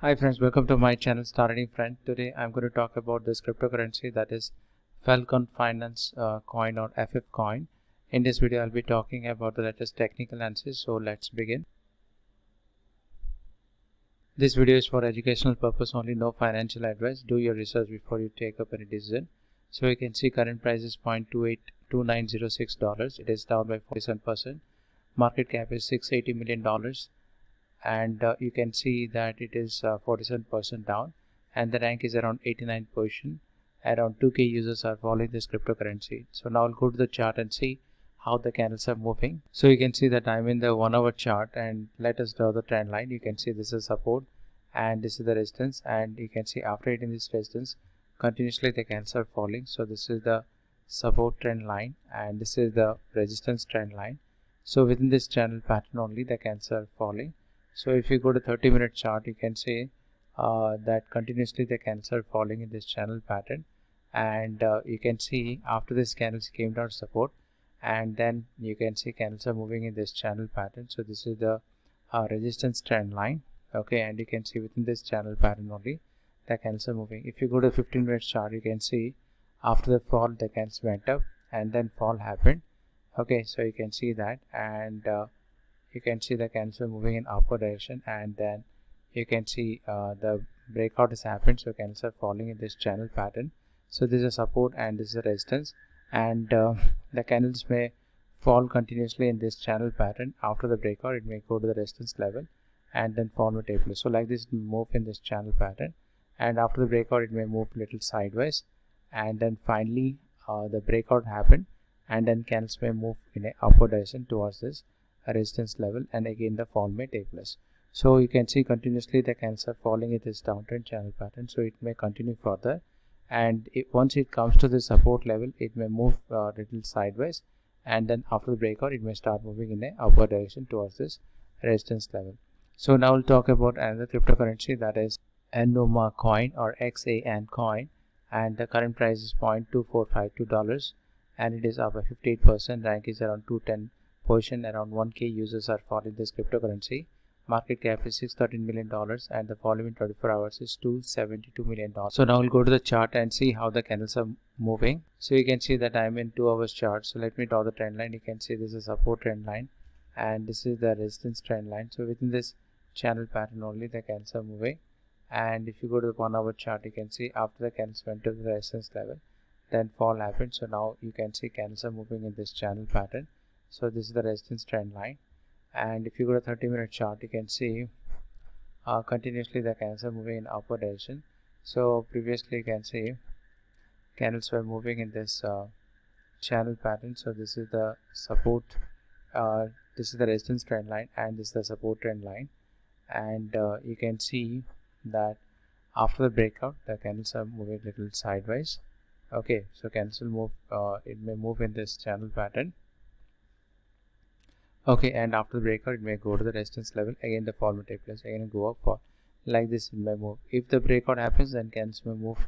Hi friends, welcome to my channel Starting Friend. Today I'm going to talk about this cryptocurrency, that is Falcon Finance coin or FF coin. In this video I'll be talking about the latest technical analysis. So let's begin. This video is for educational purpose only, no financial advice. Do your research before you take up any decision. So you can see current price is $0.2906. It is down by 47%. Market cap is $680 million. And you can see that it is 47% down, and the rank is around 89 position. Around 2k users are following this cryptocurrency. So now I'll go to the chart and see how the candles are moving. So you can see that I'm in the 1 hour chart, and let us draw the trend line. You can see this is support and this is the resistance, and you can see after hitting this resistance continuously the candles are falling. So this is the support trend line and this is the resistance trend line. So within this channel pattern only the candles are falling. So if you go to 30-minute chart, you can see that continuously the candles are falling in this channel pattern, and you can see after this candles came down support, and then you can see candles are moving in this channel pattern. So this is the resistance trend line. Okay, and you can see within this channel pattern only the candles are moving. If you go to 15-minute chart, you can see after the fall the candles went up and then fall happened. Okay, so you can see that, and you can see the candles are moving in upward direction, and then you can see the breakout has happened. So candles are falling in this channel pattern. So this is a support and this is a resistance, and the candles may fall continuously in this channel pattern. After the breakout it may go to the resistance level and then fall may take place. So like this move in this channel pattern, and after the breakout it may move little sideways, and then finally the breakout happened, and then candles may move in a upward direction towards this resistance level, and again the fall may take place. So you can see continuously the candles are falling in this downtrend channel pattern. So it may continue further, and once it comes to the support level it may move little sideways, and then after the breakout it may start moving in a upward direction towards this resistance level. So now we'll talk about another cryptocurrency, that is FAN coin or XAN coin, and the current price is $0.2452, and it is up by 58%. Rank is around 210 position. Around 1k users are following this cryptocurrency. Market cap is $613 million, and the volume in 24 hours is $272 million. So now we'll go to the chart and see how the candles are moving. So you can see that I'm in 2 hours chart. So let me draw the trend line. You can see this is a support trend line and this is the resistance trend line. So within this channel pattern only the candles are moving, and if you go to the 1 hour chart, you can see after the candles went to the resistance level then fall happened. So now you can see candles are moving in this channel pattern. So this is the resistance trend line, and if you go to 30-minute chart, you can see continuously the candles are moving in upward direction. So previously you can see candles were moving in this channel pattern. So this is the support, this is the resistance trend line, and this is the support trend line, and you can see that after the breakout the candles are moving a little sideways. Okay, so candles will move, it may move in this channel pattern. Okay, and after the breakout it may go to the resistance level, again the fall will take place, again go up, fall, like this it may move. If the breakout happens, then candles may move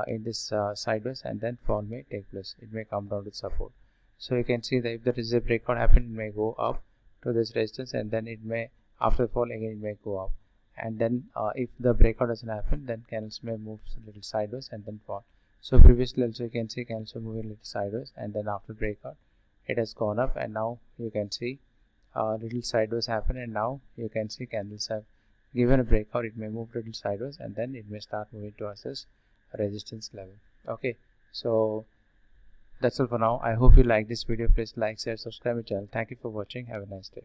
in this sideways, and then fall may take place, it may come down to support. So you can see that if there is a breakout happen, it may go up to this resistance, and then it may, after the fall again it may go up, and then if the breakout doesn't happen, then candles may move a little sideways and then fall. So previously also you can see candles are moving a little sideways, and then after breakout it has gone up, and now you can see little sideways happen, and now you can see candles have given a breakout. It may move little sideways, and then it may start moving towards this resistance level. Okay, so that's all for now. I hope you like this video. Please like, share, subscribe my channel. Thank you for watching. Have a nice day.